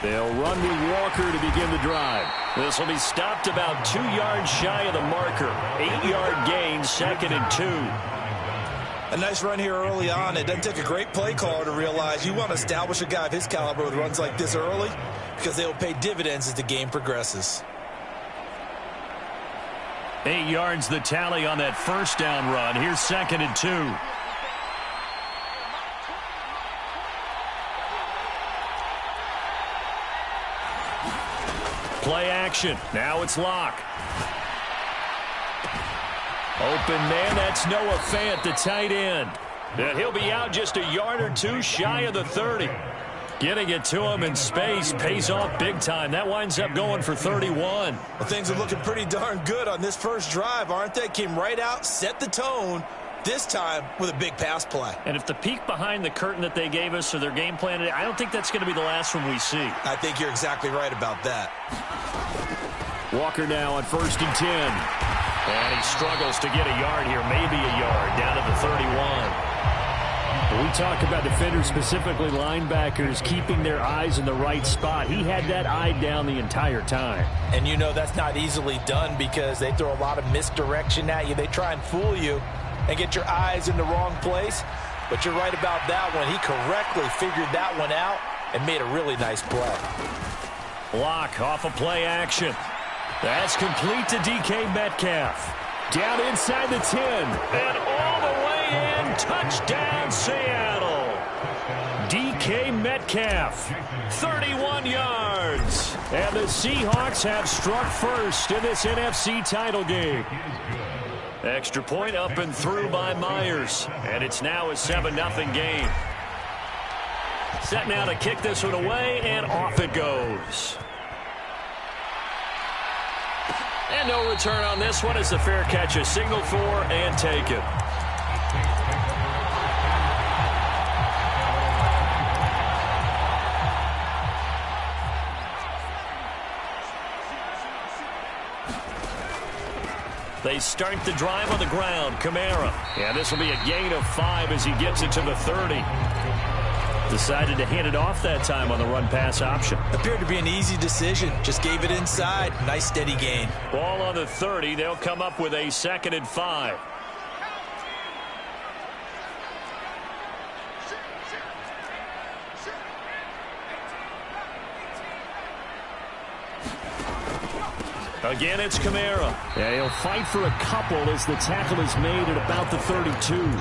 They'll run with Walker to begin the drive. This will be stopped about 2 yards shy of the marker. 8-yard gain, 2nd and 2. A nice run here early on. It doesn't take a great play caller to realize you want to establish a guy of his caliber with runs like this early because they will pay dividends as the game progresses. 8 yards the tally on that first down run. Here's 2nd and 2. Play action. Now it's Locke. Open man, that's Noah Fant, the tight end. And he'll be out just a yard or two shy of the 30. Getting it to him in space pays off big time. That winds up going for 31. Well, things are looking pretty darn good on this first drive, aren't they? Came right out, set the tone, this time with a big pass play. And if the peek behind the curtain that they gave us or their game plan, I don't think that's going to be the last one we see. I think you're exactly right about that. Walker now on 1st and 10. And he struggles to get a yard here, maybe a yard, down to the 31. We talk about defenders, specifically linebackers, keeping their eyes in the right spot. He had that eye down the entire time. And you know that's not easily done because they throw a lot of misdirection at you. They try and fool you and get your eyes in the wrong place. But you're right about that one. He correctly figured that one out and made a really nice play. Block off a play action. That's complete to DK Metcalf. Down inside the 10. And all the way in. Touchdown, Seattle. DK Metcalf. 31 yards. And the Seahawks have struck first in this NFC title game. Extra point up and through by Myers. And it's now a 7-0 game. Set now to kick this one away, and off it goes. And no return on this one as the fair catch is signaled for and taken. They start the drive on the ground. Kamara. And this will be a gain of 5 as he gets it to the 30. Decided to hand it off that time on the run-pass option. Appeared to be an easy decision. Just gave it inside. Nice steady gain. Ball on the 30. They'll come up with a 2nd and 5. Again, it's Kamara. Yeah, he'll fight for a couple as the tackle is made at about the 32.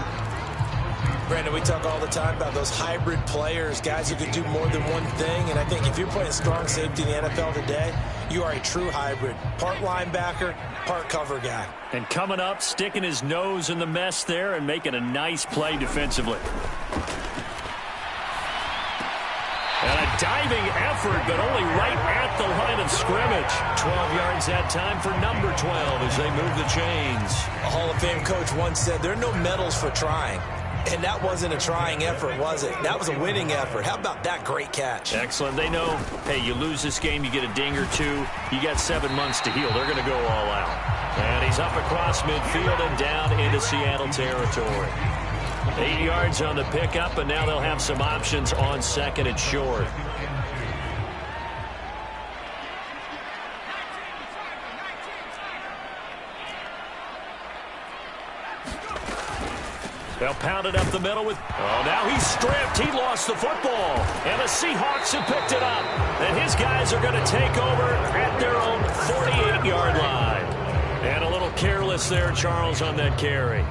Brandon, we talk all the time about those hybrid players, guys who can do more than one thing. And I think if you're playing strong safety in the NFL today, you are a true hybrid. Part linebacker, part cover guy. And coming up, sticking his nose in the mess there and making a nice play defensively. And a diving effort, but only right at the line of scrimmage. 12 yards that time for number 12 as they move the chains. A Hall of Fame coach once said, there are no medals for trying. And that wasn't a trying effort, was it? That was a winning effort. How about that great catch? Excellent. They know, hey, you lose this game, you get a ding or two. You got 7 months to heal. They're going to go all out. And he's up across midfield and down into Seattle territory. 8 yards on the pickup, and now they'll have some options on 2nd and short. They'll pound it up the middle with... Oh, now he's stripped. He lost the football. And the Seahawks have picked it up. And his guys are going to take over at their own 48-yard line. And a little careless there, Charles, on that carry.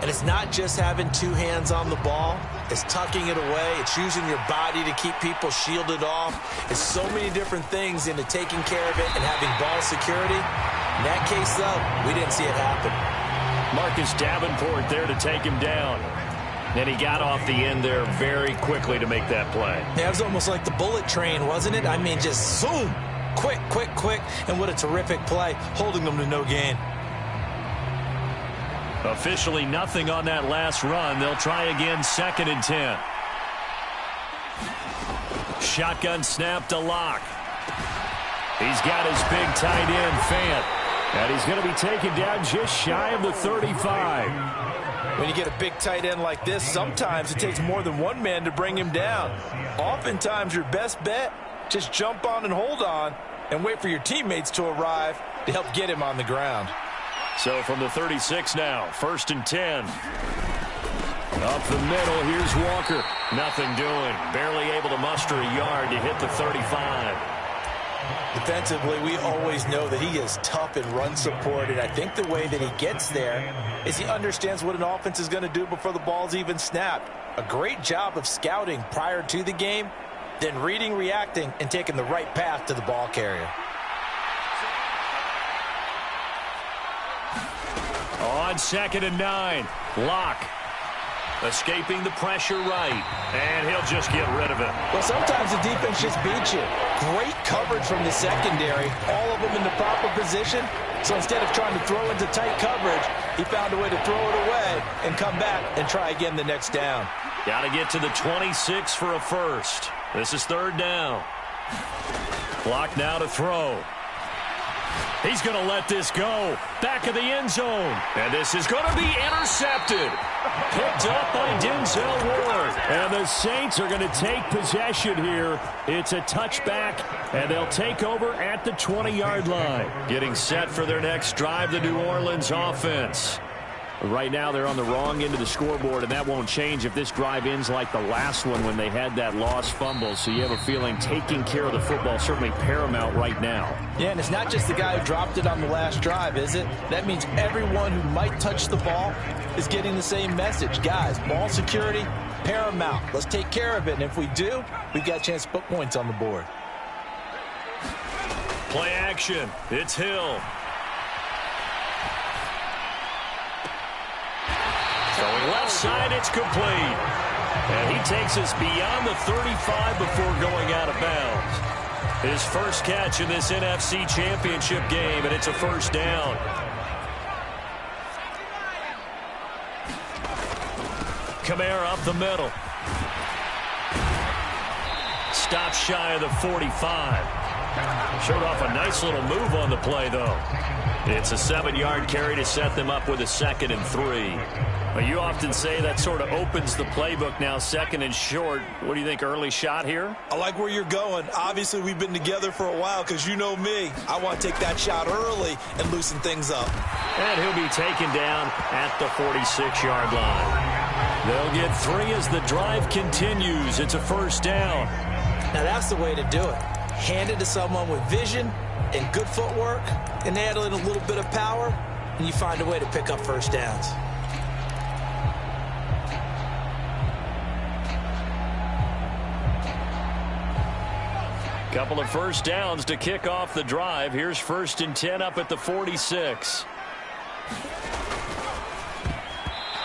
And it's not just having 2 hands on the ball. It's tucking it away. It's using your body to keep people shielded off. It's so many different things into taking care of it and having ball security. In that case, though, we didn't see it happen. Marcus Davenport there to take him down. And he got off the end there very quickly to make that play. Yeah, it was almost like the bullet train, wasn't it? I mean, just zoom. Quick, quick, quick. And what a terrific play, holding them to no gain. Officially nothing on that last run. They'll try again, 2nd and 10. Shotgun snap to Locke. He's got his big tight end, Fant. And he's going to be taken down just shy of the 35. When you get a big tight end like this, sometimes it takes more than one man to bring him down. Oftentimes, your best bet Just jump on and hold on and wait for your teammates to arrive to help get him on the ground. So from the 36 now, 1st and 10. Up the middle, here's Walker. Nothing doing. Barely able to muster a yard to hit the 35. Defensively, we always know that he is tough in run support, and I think the way that he gets there is he understands what an offense is going to do before the ball's even snapped. A great job of scouting prior to the game, then reading, reacting, and taking the right path to the ball carrier. On 2nd and 9, Locke. Escaping the pressure right, and he'll just get rid of it. Well, sometimes the defense just beats you. Great coverage from the secondary, all of them in the proper position. So instead of trying to throw into tight coverage, he found a way to throw it away and come back and try again the next down. Got to get to the 26 for a first. This is 3rd down. Clock now to throw. He's going to let this go. Back of the end zone. And this is going to be intercepted. Picked up by Denzel Ward. And the Saints are going to take possession here. It's a touchback, and they'll take over at the 20-yard line. Getting set for their next drive, the New Orleans offense. Right now, they're on the wrong end of the scoreboard, and that won't change if this drive ends like the last one when they had that lost fumble. So you have a feeling taking care of the football certainly paramount right now. Yeah, and it's not just the guy who dropped it on the last drive, is it? That means everyone who might touch the ball is getting the same message. Guys, ball security, paramount. Let's take care of it, and if we do, we've got a chance to put points on the board. Play action. It's Hill. Going left side, it's complete. And he takes us beyond the 35 before going out of bounds. His first catch in this NFC Championship game, and it's a 1st down. Kamara up the middle. Stops shy of the 45. Showed off a nice little move on the play, though. It's a 7-yard carry to set them up with a 2nd and 3. Well, you often say that sort of opens the playbook now, 2nd and short. What do you think, early shot here? I like where you're going. Obviously, we've been together for a while because you know me. I want to take that shot early and loosen things up. And he'll be taken down at the 46-yard line. They'll get 3 as the drive continues. It's a 1st down. Now, that's the way to do it. Hand it to someone with vision and good footwork, and add in a little bit of power, and you find a way to pick up 1st downs. Couple of 1st downs to kick off the drive. Here's 1st and 10 up at the 46.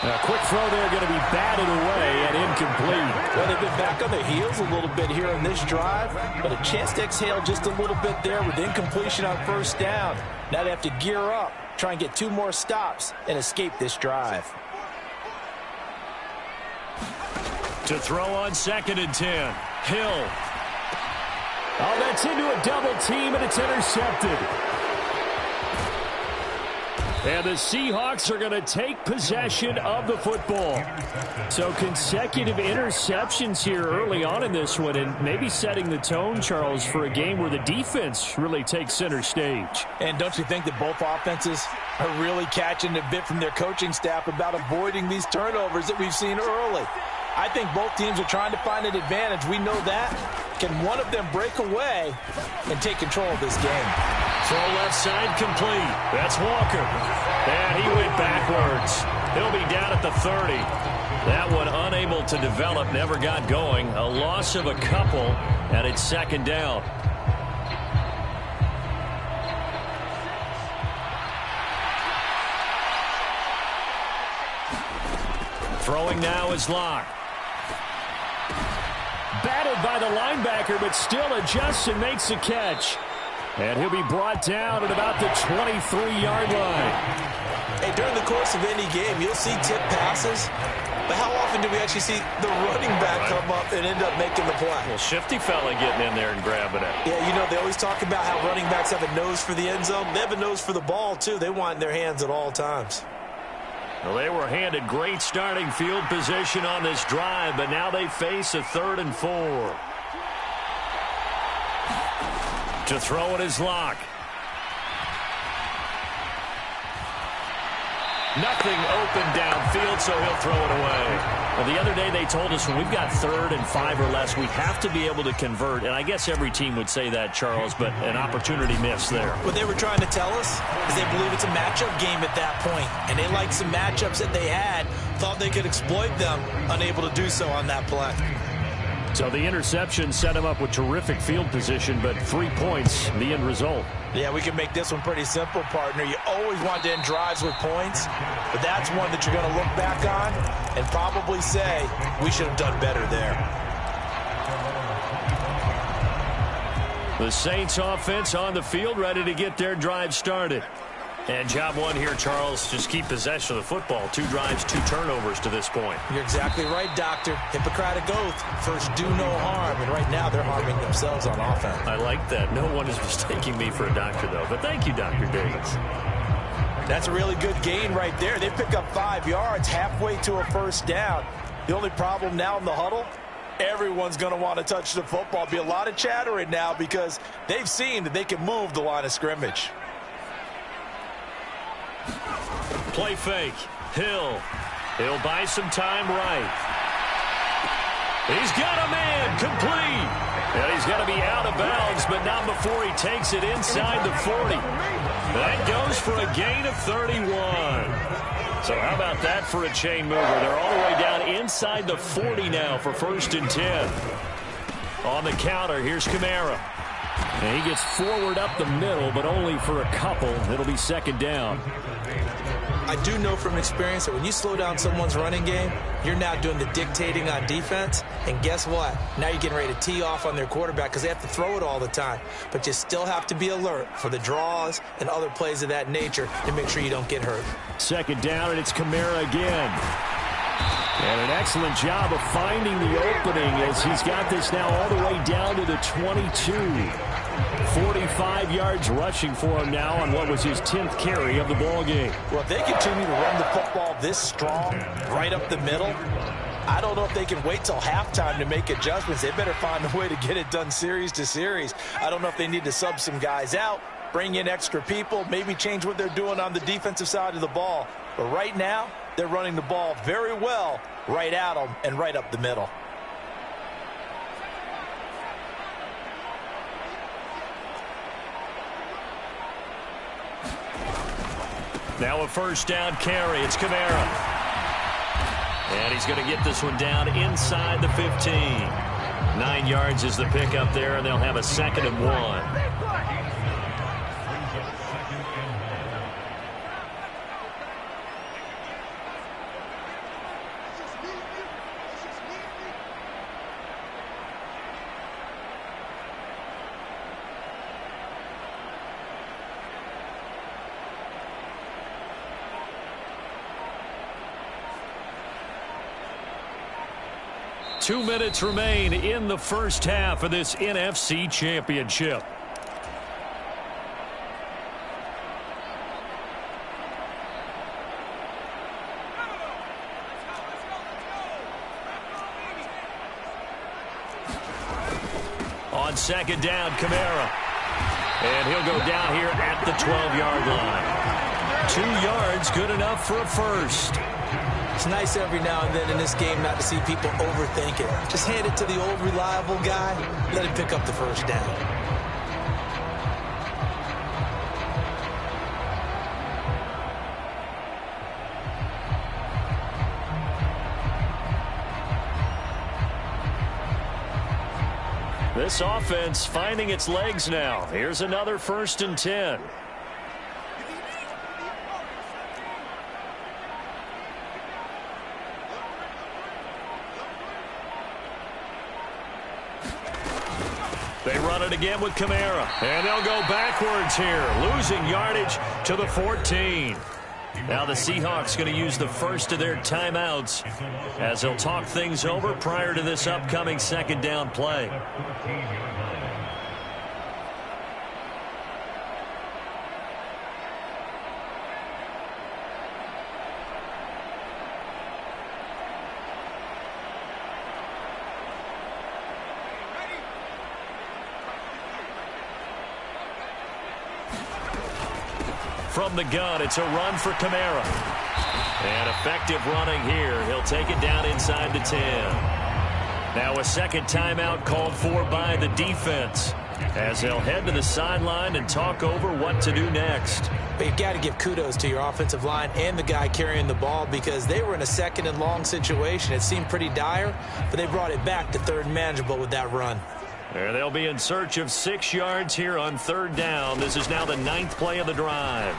A quick throw there going to be batted away and incomplete. Well, they've been back on their heels a little bit here in this drive, but a chance to exhale just a little bit there with incompletion on 1st down. Now they have to gear up, try and get 2 more stops, and escape this drive. To throw on 2nd and 10. Hill. Oh, that's into a double team, and it's intercepted. And the Seahawks are going to take possession of the football. So consecutive interceptions here early on in this one, and maybe setting the tone, Charles, for a game where the defense really takes center stage. And don't you think that both offenses are really catching a bit from their coaching staff about avoiding these turnovers that we've seen early? I think both teams are trying to find an advantage. We know that. Can one of them break away and take control of this game? Throw left side complete. That's Walker. And he went backwards. He'll be down at the 30. That one unable to develop, never got going. A loss of a couple, and it's 2nd down. Throwing now is Locke. Batted by the linebacker, but still adjusts and makes the catch. And he'll be brought down at about the 23-yard line. Hey, during the course of any game, you'll see tip passes, but how often do we actually see the running back come up and end up making the play? Well, shifty fella getting in there and grabbing it. Yeah, you know, they always talk about how running backs have a nose for the end zone. They have a nose for the ball, too. They want in their hands at all times. Well, they were handed great starting field position on this drive, but now they face a 3rd and 4. To throw in his lock. Nothing open downfield, so he'll throw it away. Well, the other day they told us when we've got 3rd and 5 or less, we have to be able to convert. And I guess every team would say that, Charles, but an opportunity missed there. What they were trying to tell us is they believe it's a matchup game at that point. And they liked some matchups that they had, thought they could exploit them, unable to do so on that play. So the interception set him up with terrific field position, but 3 points, the end result. Yeah, we can make this one pretty simple, partner. You always want to end drives with points, but that's one that you're going to look back on and probably say, we should have done better there. The Saints offense on the field, ready to get their drive started. And job one here, Charles, just keep possession of the football. 2 drives, 2 turnovers to this point. You're exactly right, Doctor. Hippocratic oath. First, do no harm. And right now, they're harming themselves on offense. I like that. No one is mistaking me for a doctor, though. But thank you, Dr. Davis. That's a really good gain right there. They pick up 5 yards halfway to a first down. The only problem now in the huddle, everyone's going to want to touch the football. Be a lot of chattering now because they've seen that they can move the line of scrimmage. Play fake. Hill. He'll buy some time right. He's got a man. Complete. And he's got to be out of bounds, but not before he takes it inside the 40. That goes for a gain of 31. So how about that for a chain mover? They're all the way down inside the 40 now for 1st and 10. On the counter, here's Kamara. And he gets forward up the middle, but only for a couple. It'll be 2nd down. I do know from experience that when you slow down someone's running game, you're now doing the dictating on defense. And guess what? Now you're getting ready to tee off on their quarterback because they have to throw it all the time. But you still have to be alert for the draws and other plays of that nature to make sure you don't get hurt. 2nd down, and it's Kamara again. And an excellent job of finding the opening as he's got this now all the way down to the 22. 45 yards rushing for him now on what was his 10th carry of the ball game. Well, if they continue to run the football this strong, right up the middle, I don't know if they can wait till halftime to make adjustments. They better find a way to get it done series to series. I don't know if they need to sub some guys out, bring in extra people, maybe change what they're doing on the defensive side of the ball. But right now, they're running the ball very well right at them and right up the middle. Now a 1st down carry. It's Kamara. And he's going to get this one down inside the 15. 9 yards is the pickup there, and they'll have a 2nd and 1. Two minutes remain in the first half of this NFC Championship. On 2nd down, Kamara. And he'll go down here at the 12-yard line. 2 yards, good enough for a first. It's nice every now and then in this game not to see people overthink it. Just hand it to the old reliable guy, let him pick up the first down. This offense finding its legs now. Here's another 1st and 10. They run it again with Kamara. And they'll go backwards here, losing yardage to the 14. Now the Seahawks going to use the first of their timeouts as they'll talk things over prior to this upcoming 2nd down play. From the gun, it's a run for Kamara. And effective running here. He'll take it down inside the 10. Now a second timeout called for by the defense, as they'll head to the sideline and talk over what to do next. But you've got to give kudos to your offensive line and the guy carrying the ball, because they were in a second and long situation. It seemed pretty dire, but they brought it back to third and manageable with that run. There they'll be in search of 6 yards here on third down. This is now the 9th play of the drive.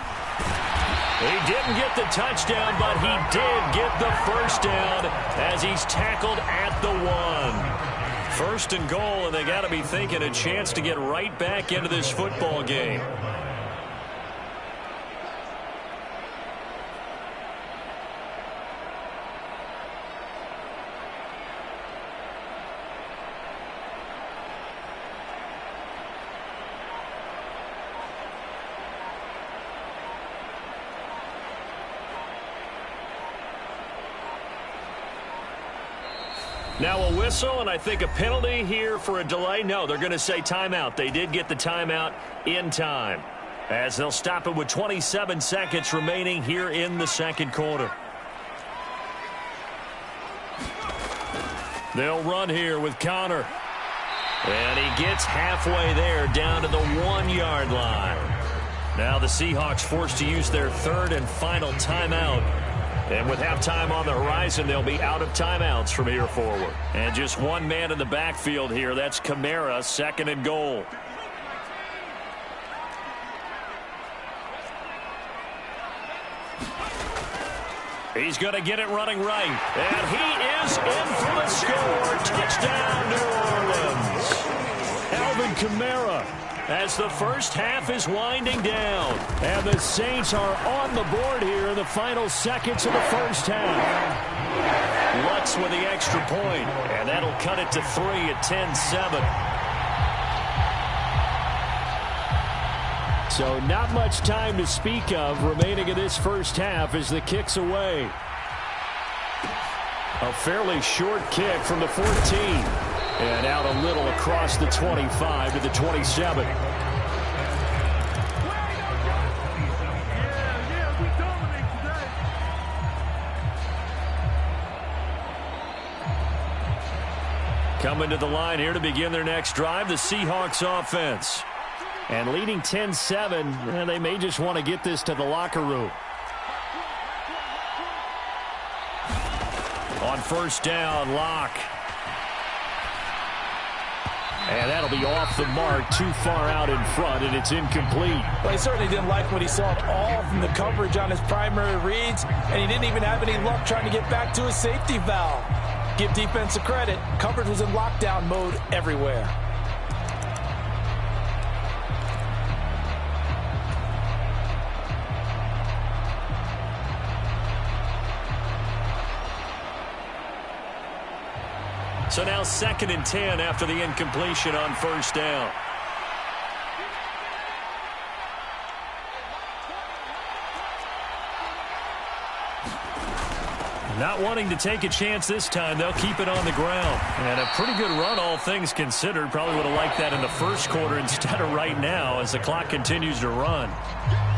He didn't get the touchdown, but he did get the first down as he's tackled at the 1. First and goal, and they got to be thinking a chance to get right back into this football game. Now a whistle, and I think a penalty here for a delay. No, they're going to say timeout. They did get the timeout in time, as they'll stop it with 27 seconds remaining here in the second quarter. They'll run here with Connor. And he gets halfway there, down to the 1-yard line. Now the Seahawks forced to use their third and final timeout. And with halftime on the horizon, they'll be out of timeouts from here forward. And just one man in the backfield here. That's Kamara, second and goal. He's going to get it running right. And he is in for the score. Touchdown, New Orleans. Alvin Kamara, as the first half is winding down. And the Saints are on the board here in the final seconds of the first half. Lutz with the extra point, and that'll cut it to 3 at 10-7. So not much time to speak of remaining in this first half as the kick's away. A fairly short kick from the 14. And out a little across the 25 to the 27. Coming to the line here to begin their next drive, the Seahawks offense. And leading 10-7, they may just want to get this to the locker room. On first down, Locke. And that'll be off the mark, too far out in front, and it's incomplete. Well, he certainly didn't like what he saw at all from the coverage on his primary reads, and he didn't even have any luck trying to get back to his safety valve. Give defense a credit. Coverage was in lockdown mode everywhere. So now 2nd and 10 after the incompletion on first down. Not wanting to take a chance this time, they'll keep it on the ground. And a pretty good run, all things considered. Probably would have liked that in the first quarter instead of right now as the clock continues to run.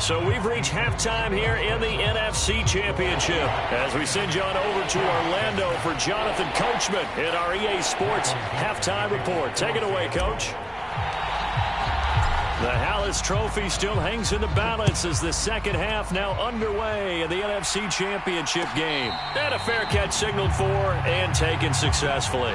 So we've reached halftime here in the NFC Championship as we send you on over to Orlando for Jonathan Coachman in our EA Sports Halftime Report. Take it away, Coach. The Hallis Trophy still hangs in the balance as the second half now underway in the NFC Championship game. And a fair catch signaled for and taken successfully.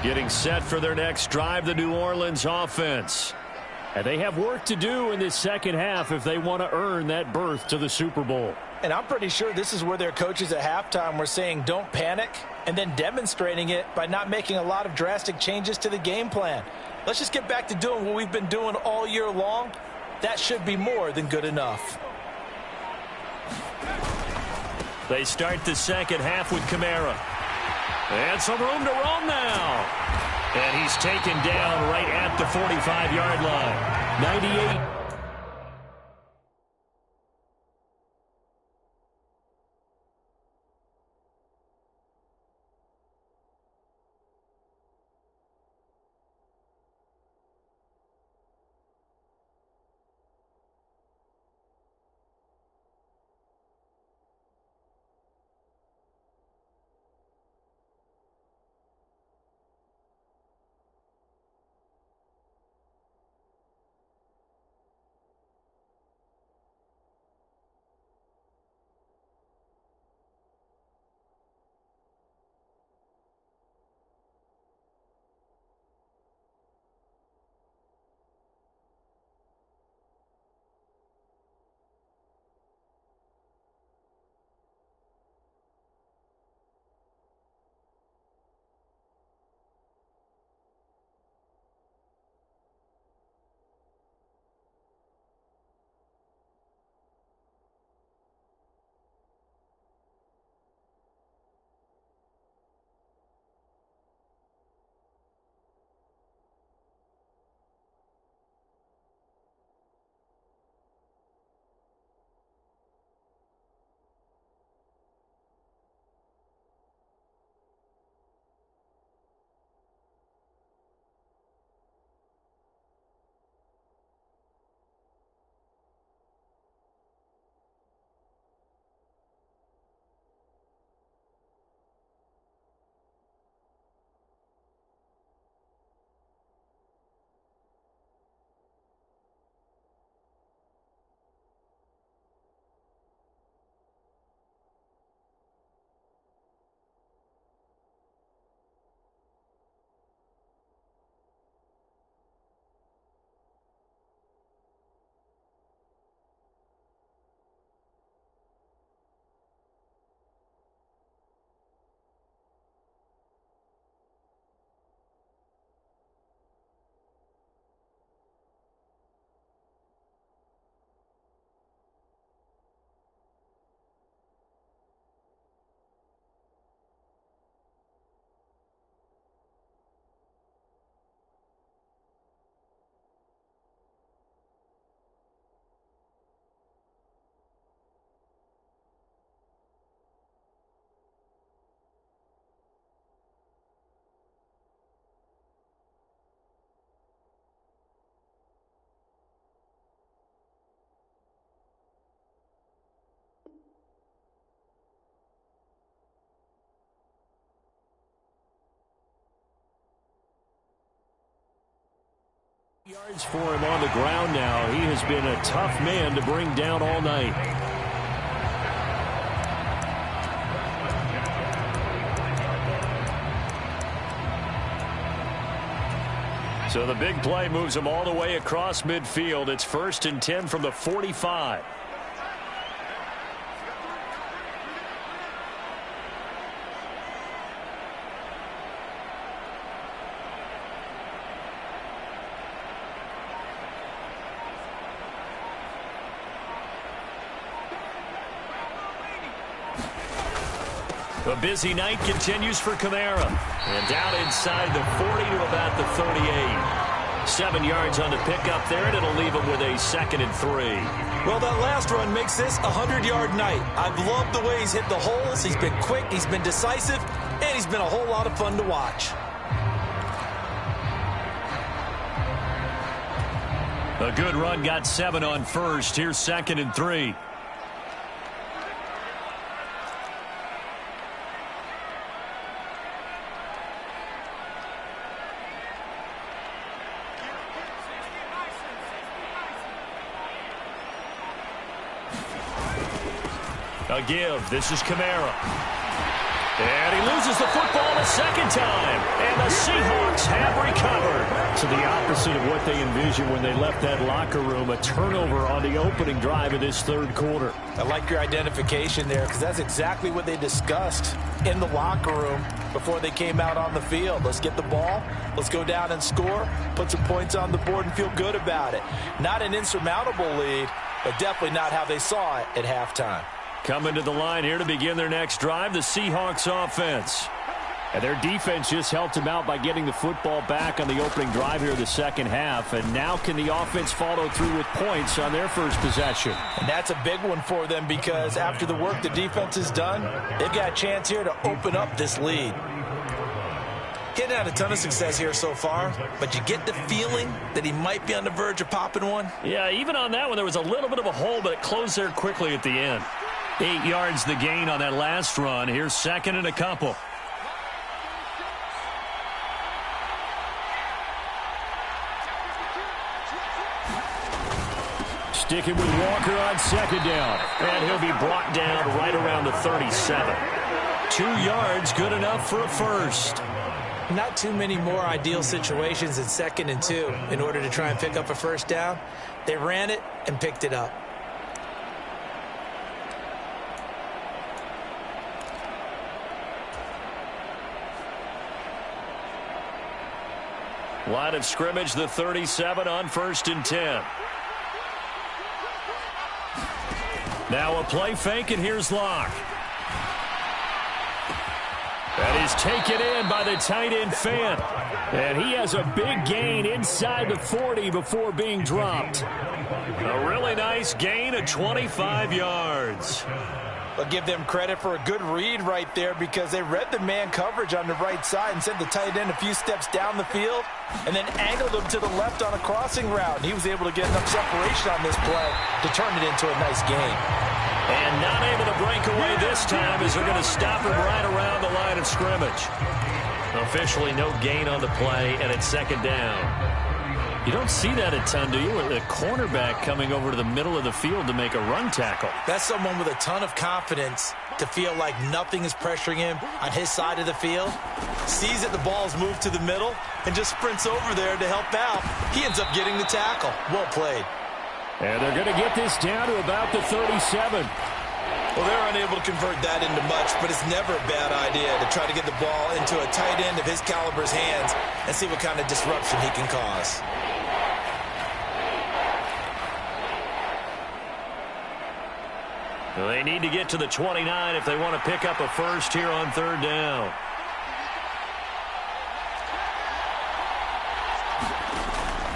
Getting set for their next drive, the New Orleans offense. And they have work to do in this second half if they want to earn that berth to the Super Bowl. And I'm pretty sure this is where their coaches at halftime were saying don't panic, and then demonstrating it by not making a lot of drastic changes to the game plan. Let's just get back to doing what we've been doing all year long. That should be more than good enough. They start the second half with Kamara. And some room to roam now. And he's taken down right at the 45-yard line. 98. Yards for him on the ground now. He has been a tough man to bring down all night. So the big play moves him all the way across midfield. It's 1st and 10 from the 45. A busy night continues for Kamara. And down inside the 40 to about the 38. 7 yards on the pickup there, and it'll leave him with a 2nd and 3. Well, that last run makes this a 100-yard night. I've loved the way he's hit the holes. He's been quick, he's been decisive, and he's been a whole lot of fun to watch. A good run, got 7 on first. Here's 2nd and 3. A give. This is Kamara. And he loses the football a second time. And the Seahawks have recovered. So the opposite of what they envisioned when they left that locker room. A turnover on the opening drive of this 3rd quarter. I like your identification there because that's exactly what they discussed in the locker room before they came out on the field. Let's get the ball. Let's go down and score. Put some points on the board and feel good about it. Not an insurmountable lead, but definitely not how they saw it at halftime. Coming to the line here to begin their next drive, the Seahawks offense. And their defense just helped them out by getting the football back on the opening drive here in the second half. And now can the offense follow through with points on their first possession? And that's a big one for them because after the work the defense has done, they've got a chance here to open up this lead. Getting had a ton of success here so far, but you get the feeling that he might be on the verge of popping one. Yeah, even on that one, there was a little bit of a hole, but it closed there quickly at the end. 8 yards the gain on that last run. Here's second and a couple. Sticking with Walker on second down. And he'll be brought down right around the 37. 2 yards, good enough for a first. Not too many more ideal situations in 2nd and 2 in order to try and pick up a first down. They ran it and picked it up. Line of scrimmage, the 37 on 1st and 10. Now a play fake, and here's Locke. That is taken in by the tight end Fant. And he has a big gain inside the 40 before being dropped. A really nice gain of 25 yards. But give them credit for a good read right there because they read the man coverage on the right side and sent the tight end a few steps down the field and then angled him to the left on a crossing route. And he was able to get enough separation on this play to turn it into a nice gain. And not able to break away this time as they're going to stop him right around the line of scrimmage. Officially no gain on the play, and it's second down. You don't see that a ton, do you? With a cornerback coming over to the middle of the field to make a run tackle. That's someone with a ton of confidence to feel like nothing is pressuring him on his side of the field. Sees that the ball's moved to the middle and just sprints over there to help out. He ends up getting the tackle. Well played. And they're going to get this down to about the 37. Well, they're unable to convert that into much, but it's never a bad idea to try to get the ball into a tight end of his caliber's hands and see what kind of disruption he can cause. Well, they need to get to the 29 if they want to pick up a first here on 3rd down.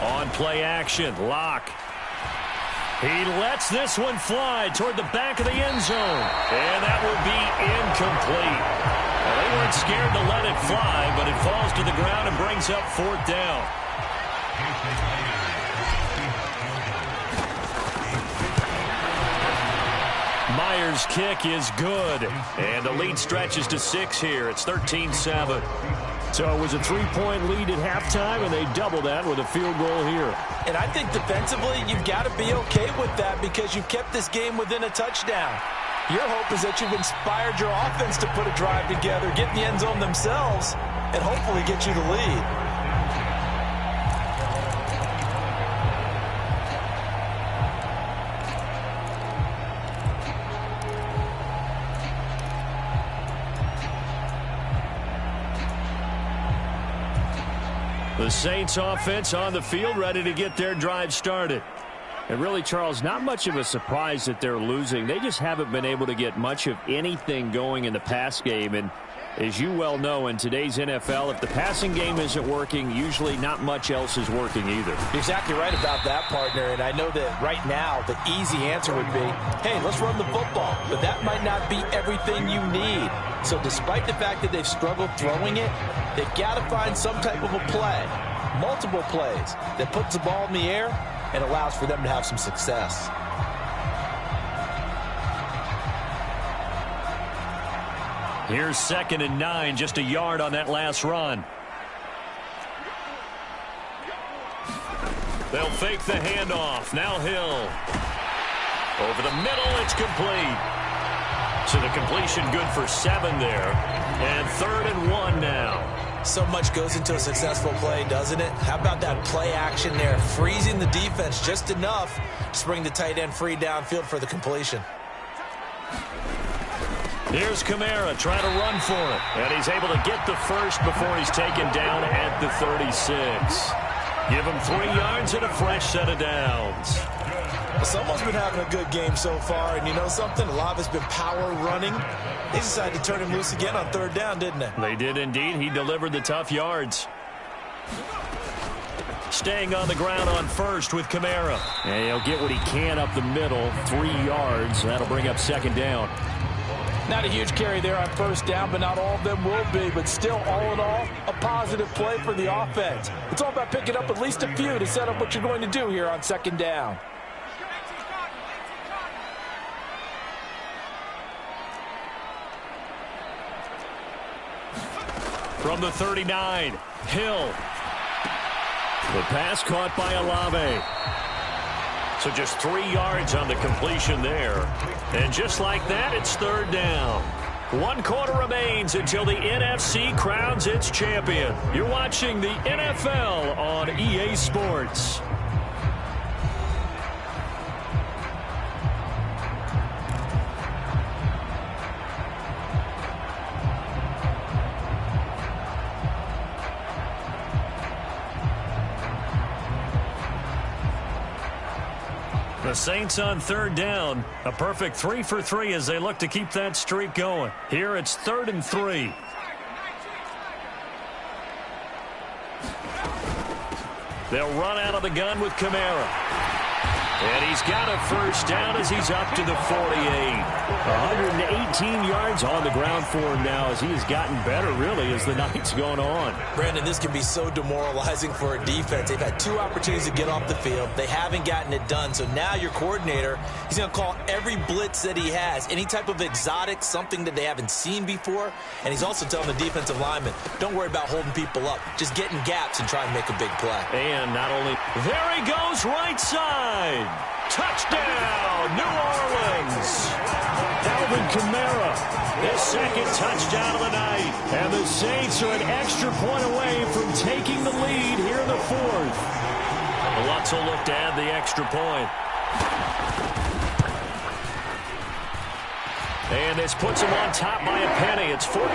On play action, Locke. He lets this one fly toward the back of the end zone. And that will be incomplete. Well, they weren't scared to let it fly, but it falls to the ground and brings up 4th down. Myers' kick is good. And the lead stretches to 6 here. It's 13-7. So it was a 3-point lead at halftime, and they doubled that with a field goal here. And I think defensively, you've got to be okay with that because you've kept this game within a touchdown. Your hope is that you've inspired your offense to put a drive together, get in the end zone themselves, and hopefully get you the lead. The Saints offense on the field, ready to get their drive started. And really, Charles, not much of a surprise that they're losing. They just haven't been able to get much of anything going in the pass game. And as you well know, in today's NFL, if the passing game isn't working, usually not much else is working either. You're exactly right about that, partner. And I know that right now the easy answer would be, hey, let's run the football. But that might not be everything you need. So despite the fact that they've struggled throwing it, they've got to find some type of a play, multiple plays, that puts the ball in the air and allows for them to have some success. Here's 2nd and 9, just a yard on that last run. They'll fake the handoff. Now Hill. Over the middle, it's complete. So the completion good for 7 there. And 3rd and 1 now. So much goes into a successful play, doesn't it? How about that play action there? Freezing the defense just enough to bring the tight end free downfield for the completion. Here's Kamara trying to run for it. And he's able to get the first before he's taken down at the 36. Give him 3 yards and a fresh set of downs. Well, someone's been having a good game so far, and you know something? A lot of it's been power running. They decided to turn him loose again on third down, didn't they? They did indeed. He delivered the tough yards. Staying on the ground on first with Kamara. And he'll get what he can up the middle, 3 yards. That'll bring up second down. Not a huge carry there on first down, but not all of them will be. But still, all in all, a positive play for the offense. It's all about picking up at least a few to set up what you're going to do here on second down. From the 39, Hill. The pass caught by Olave. So just 3 yards on the completion there. And just like that, it's third down. 1 quarter remains until the NFC crowns its champion. You're watching the NFL on EA Sports. The Saints on third down. A perfect 3 for 3 as they look to keep that streak going. Here it's 3rd and 3. They'll run out of the gun with Kamara. And he's got a first down as he's up to the 48. 118 yards on the ground for him now as he has gotten better, really, as the night's gone on. Brandon, this can be so demoralizing for a defense. They've had 2 opportunities to get off the field. They haven't gotten it done. So now your coordinator, he's going to call every blitz that he has, any type of exotic, something that they haven't seen before. And he's also telling the defensive lineman, don't worry about holding people up. Just get in gaps and try and make a big play. And not only, there he goes right side. Touchdown, New Orleans. Alvin Kamara, his 2nd touchdown of the night. And the Saints are an extra point away from taking the lead here in the 4th. Lutz will look to add the extra point. And this puts him on top by a penny. It's 14-13.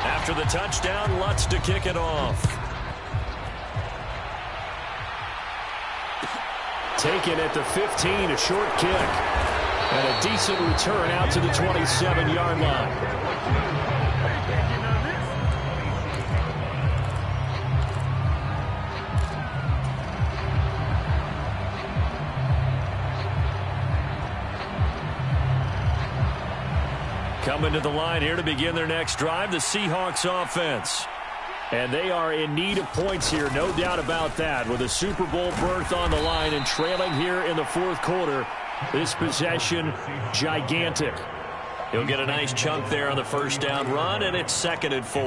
After the touchdown, Lutz to kick it off. Taken at the 15, a short kick. And a decent return out to the 27-yard line. Coming to the line here to begin their next drive, the Seahawks offense. And they are in need of points here, no doubt about that. With a Super Bowl berth on the line and trailing here in the 4th quarter, this possession gigantic. He'll get a nice chunk there on the first down run, and it's 2nd and 4.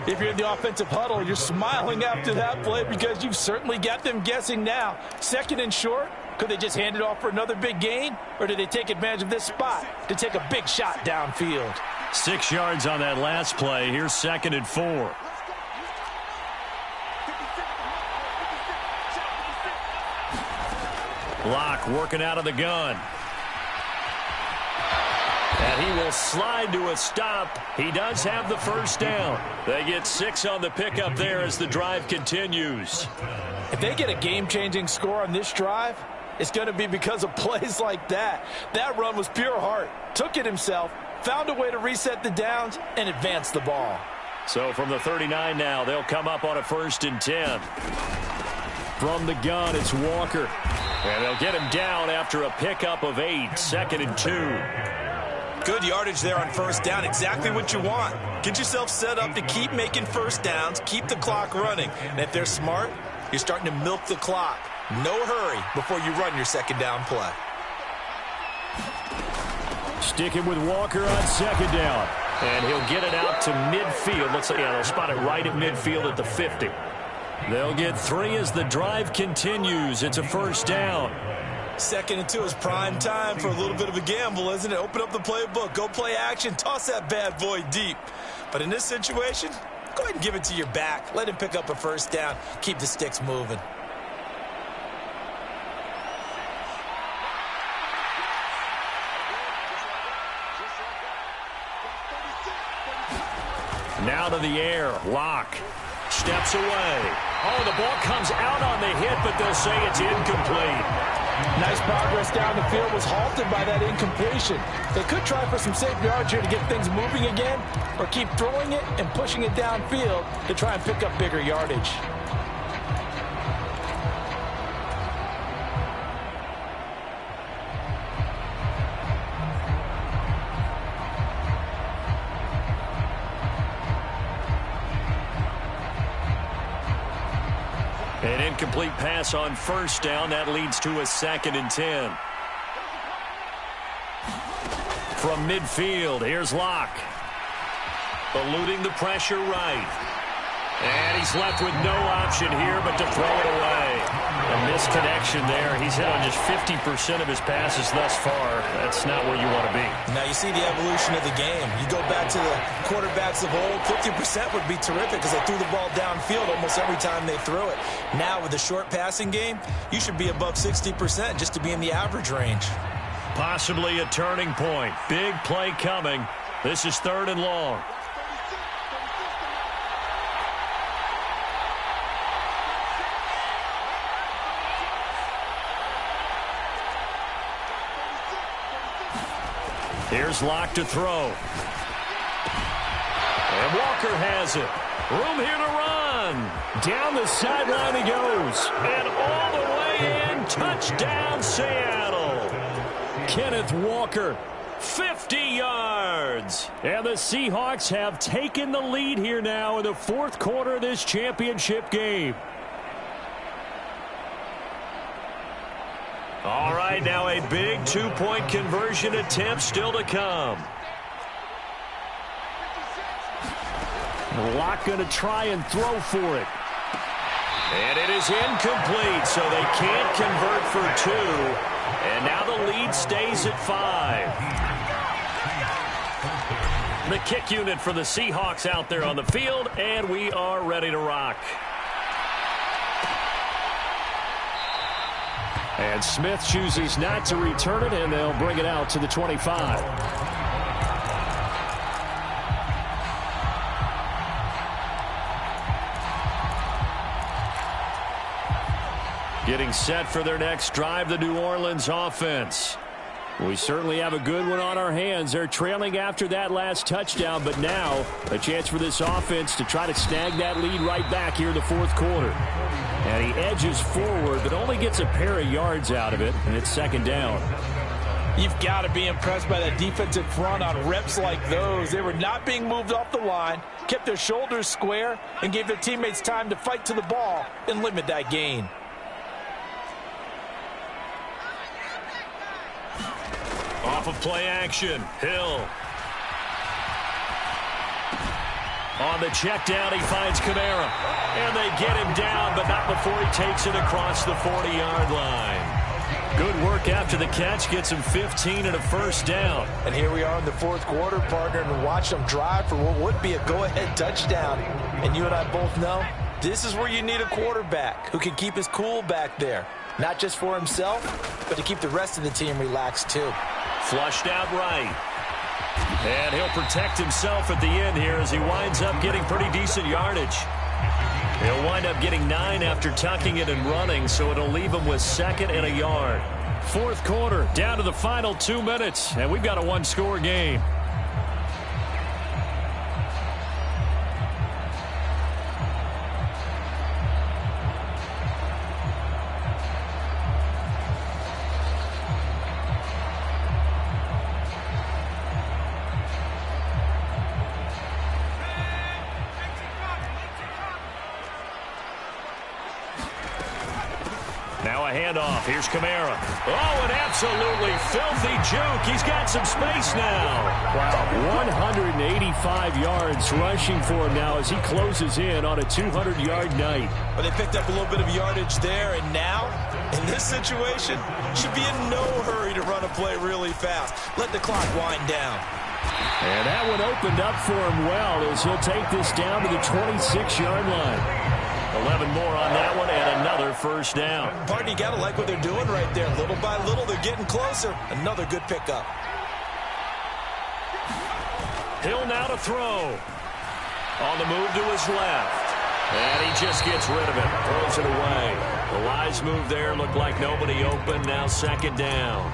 If you're in the offensive huddle, you're smiling after that play because you've certainly got them guessing now. 2nd and short. Could they just hand it off for another big gain? Or did they take advantage of this spot to take a big shot downfield? 6 yards on that last play. Here's 2nd and 4. Locke working out of the gun. And he will slide to a stop. He does have the first down. They get 6 on the pickup there as the drive continues. If they get a game-changing score on this drive, it's going to be because of plays like that. That run was pure heart. Took it himself, found a way to reset the downs, and advance the ball. So from the 39 now, they'll come up on a 1st and 10. From the gun, it's Walker. And they'll get him down after a pickup of 8, 2nd and 2. Good yardage there on first down. Exactly what you want. Get yourself set up to keep making first downs, keep the clock running. And if they're smart, you're starting to milk the clock. No hurry before you run your 2nd down play. Sticking with Walker on 2nd down. And he'll get it out to midfield. Looks like they'll spot it right at midfield at the 50. They'll get 3 as the drive continues. It's a first down. 2nd and 2 is prime time for a little bit of a gamble, isn't it? Open up the playbook, go play action, toss that bad boy deep. But in this situation, go ahead and give it to your back. Let him pick up a first down. Keep the sticks moving. Now to the air. Locke steps away. Oh, the ball comes out on the hit, but they'll say it's incomplete. Nice progress down the field was halted by that incompletion. They could try for some safe yards here to get things moving again, or keep throwing it and pushing it downfield to try and pick up bigger yardage. An incomplete pass on first down. That leads to a 2nd and 10. From midfield, here's Locke. Eluding the pressure right. And he's left with no option here but to throw it away. A misconnection there. He's hit on just 50% of his passes thus far. That's not where you want to be. Now you see the evolution of the game. You go back to the quarterbacks of old, 50% would be terrific because they threw the ball downfield almost every time they threw it. Now with the short passing game, you should be above 60% just to be in the average range. Possibly a turning point. Big play coming. This is 3rd and long. Here's Locke to throw. And Walker has it. Room here to run. Down the sideline he goes. And all the way in. Touchdown, Seattle. Kenneth Walker, 50 yards. And the Seahawks have taken the lead here now in the 4th quarter of this championship game. All right, now a big 2-point conversion attempt still to come. Locke going to try and throw for it. And it is incomplete, so they can't convert for 2. And now the lead stays at 5. The kick unit for the Seahawks out there on the field, and we are ready to rock. And Smith chooses not to return it, and they'll bring it out to the 25. Getting set for their next drive, the New Orleans offense. We certainly have a good one on our hands. They're trailing after that last touchdown, but now a chance for this offense to try to snag that lead right back here in the 4th quarter. And he edges forward, but only gets a pair of yards out of it, and it's 2nd down. You've got to be impressed by that defensive front on reps like those. They were not being moved off the line, kept their shoulders square, and gave their teammates time to fight to the ball and limit that gain. Off of play action, Hill. On the check down, he finds Kamara. And they get him down, but not before he takes it across the 40-yard line. Good work after the catch, gets him 15 and a 1st down. And here we are in the 4th quarter, partner, and watch them drive for what would be a go-ahead touchdown. And you and I both know this is where you need a quarterback who can keep his cool back there. Not just for himself, but to keep the rest of the team relaxed too. Flushed out right. And he'll protect himself at the end here as he winds up getting pretty decent yardage. He'll wind up getting 9 after tucking it and running, so it'll leave him with 2nd and a yard. 4th quarter, down to the final 2 minutes, and we've got a 1-score game. Now a handoff. Here's Kamara. Oh, an absolutely filthy juke. He's got some space now. Wow, 185 yards rushing for him now as he closes in on a 200-yard night. But they picked up a little bit of yardage there, and now, in this situation, should be in no hurry to run a play really fast. Let the clock wind down. And that one opened up for him well as he'll take this down to the 26-yard line. 11 more on that one and another 1st down. Partner, you got to like what they're doing right there. Little by little, they're getting closer. Another good pickup. Hill now to throw. On the move to his left. And he just gets rid of it. Throws it away. The wise move there. Looked like nobody open. Now second down.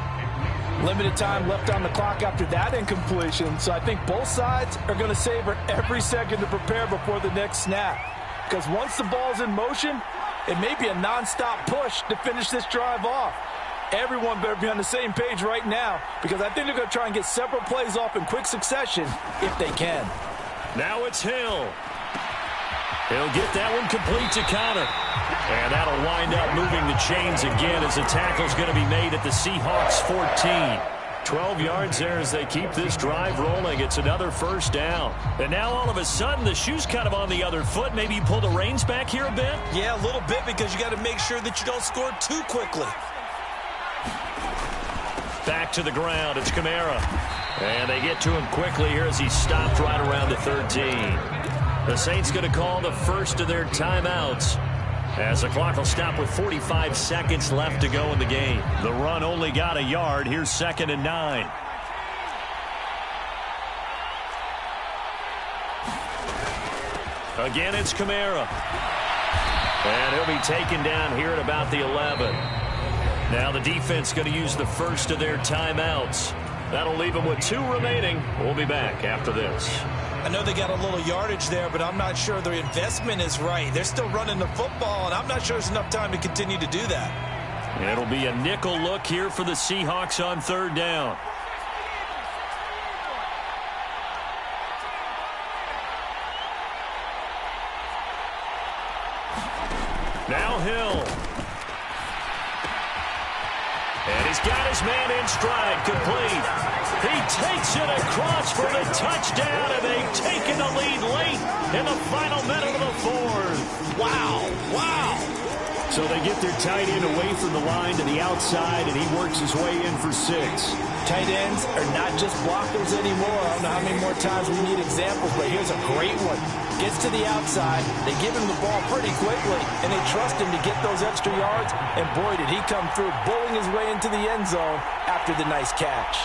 Limited time left on the clock after that incompletion. So I think both sides are going to savor every second to prepare before the next snap. Because once the ball's in motion, it may be a nonstop push to finish this drive off. Everyone better be on the same page right now, because I think they're going to try and get several plays off in quick succession if they can. Now it's Hill. He'll get that one complete to Connor. And that'll wind up moving the chains again as the tackle's going to be made at the Seahawks 14. 12 yards there as they keep this drive rolling. It's another first down. And now all of a sudden the shoe's kind of on the other foot. Maybe you pull the reins back here a bit? Yeah, a little bit, because you got to make sure that you don't score too quickly. Back to the ground. It's Kamara. And they get to him quickly here as he stopped right around the 13. The Saints going to call the first of their timeouts as the clock will stop with 45 seconds left to go in the game. The run only got a yard. Here's 2nd and 9. Again, it's Kamara. And he'll be taken down here at about the 11. Now the defense going to use the first of their timeouts. That'll leave them with 2 remaining. We'll be back after this. I know they got a little yardage there, but I'm not sure their investment is right. They're still running the football, and I'm not sure there's enough time to continue to do that. It'll be a nickel look here for the Seahawks on 3rd down. Now Hill. And he's got his man in stride, complete. He takes it across for the touchdown, and they've taken the lead late in the final minute of the 4th. Wow, wow. So they get their tight end away from the line to the outside, and he works his way in for 6. Tight ends are not just blockers anymore. I don't know how many more times we need examples, but here's a great one. Gets to the outside, they give him the ball pretty quickly, and they trust him to get those extra yards, and boy, did he come through, bowling his way into the end zone after the nice catch.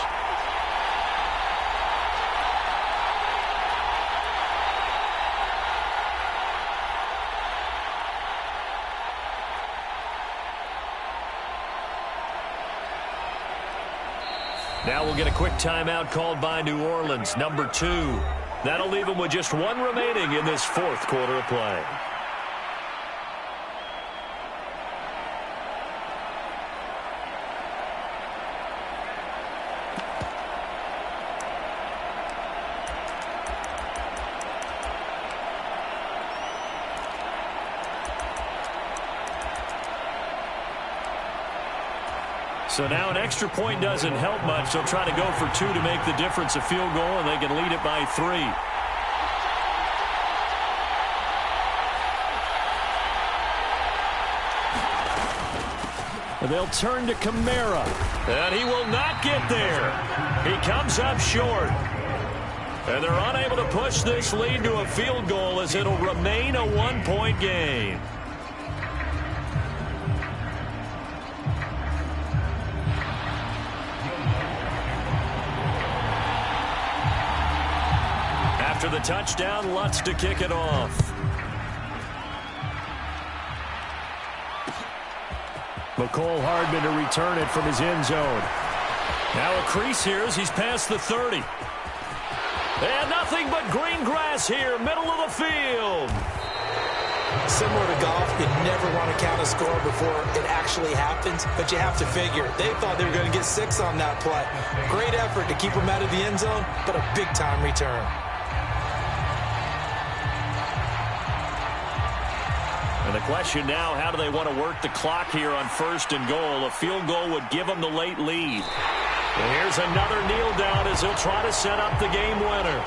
Now we'll get a quick timeout called by New Orleans, number 2. That'll leave them with just 1 remaining in this 4th quarter of play. So now an extra point doesn't help much. They'll try to go for 2 to make the difference a field goal, and they can lead it by 3. And they'll turn to Kamara. And he will not get there. He comes up short. And they're unable to push this lead to a field goal as it'll remain a 1-point game. After the touchdown, Lutz to kick it off. McCole Hardman to return it from his end zone. Now a crease here as he's past the 30. And nothing but green grass here, middle of the field. Similar to golf, you never want to count a score before it actually happens, but you have to figure. They thought they were going to get 6 on that play. Great effort to keep them out of the end zone, but a big-time return. And the question now, how do they want to work the clock here on 1st and goal? A field goal would give them the late lead. And here's another kneel down as he'll try to set up the game winner.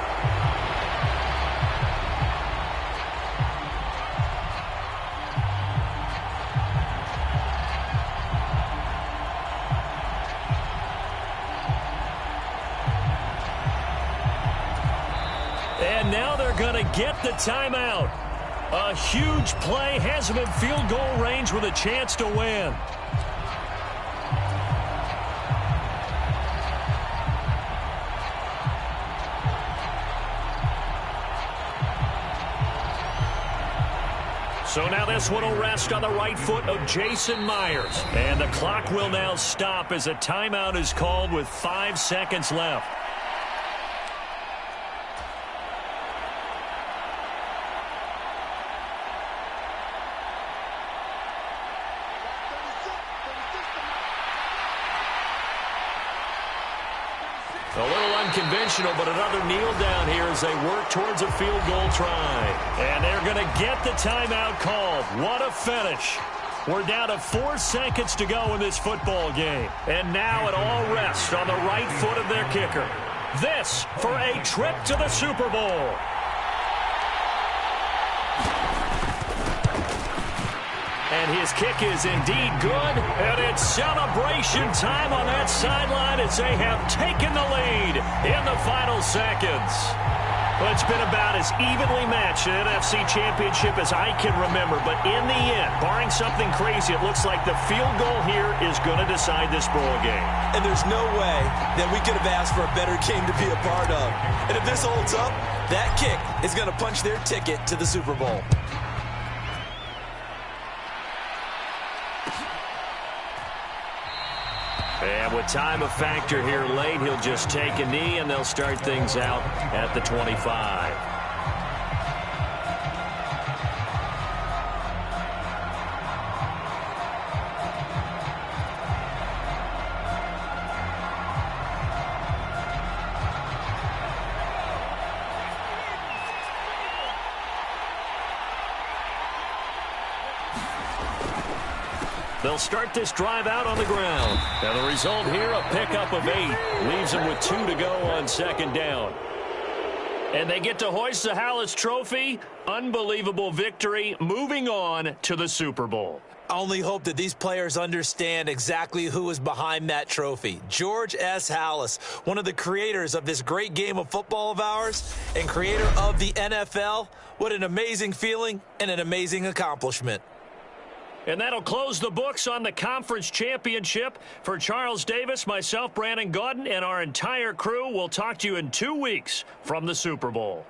And now they're going to get the timeout. A huge play has him in field goal range with a chance to win. So now this one will rest on the right foot of Jason Myers. And the clock will now stop as a timeout is called with 5 seconds left. A little unconventional, but another kneel down here as they work towards a field goal try. And they're going to get the timeout called. What a finish. We're down to 4 seconds to go in this football game. And now it all rests on the right foot of their kicker. This for a trip to the Super Bowl. And his kick is indeed good, and it's celebration time on that sideline as they have taken the lead in the final seconds. Well, it's been about as evenly matched an NFC Championship as I can remember, but in the end, barring something crazy, it looks like the field goal here is going to decide this ball game. And there's no way that we could have asked for a better game to be a part of. And if this holds up, that kick is going to punch their ticket to the Super Bowl. And with time a factor here late, he'll just take a knee, and they'll start things out at the 25. They'll start this drive out on the ground. And the result here, a pickup of 8. Leaves them with 2 to go on second down. And they get to hoist the Hallis Trophy. Unbelievable victory. Moving on to the Super Bowl. I only hope that these players understand exactly who is behind that trophy. George S. Hallis, one of the creators of this great game of football of ours and creator of the NFL. What an amazing feeling and an amazing accomplishment. And that'll close the books on the conference championship. For Charles Davis, myself, Brandon Gaudin, and our entire crew, we'll talk to you in 2 weeks from the Super Bowl.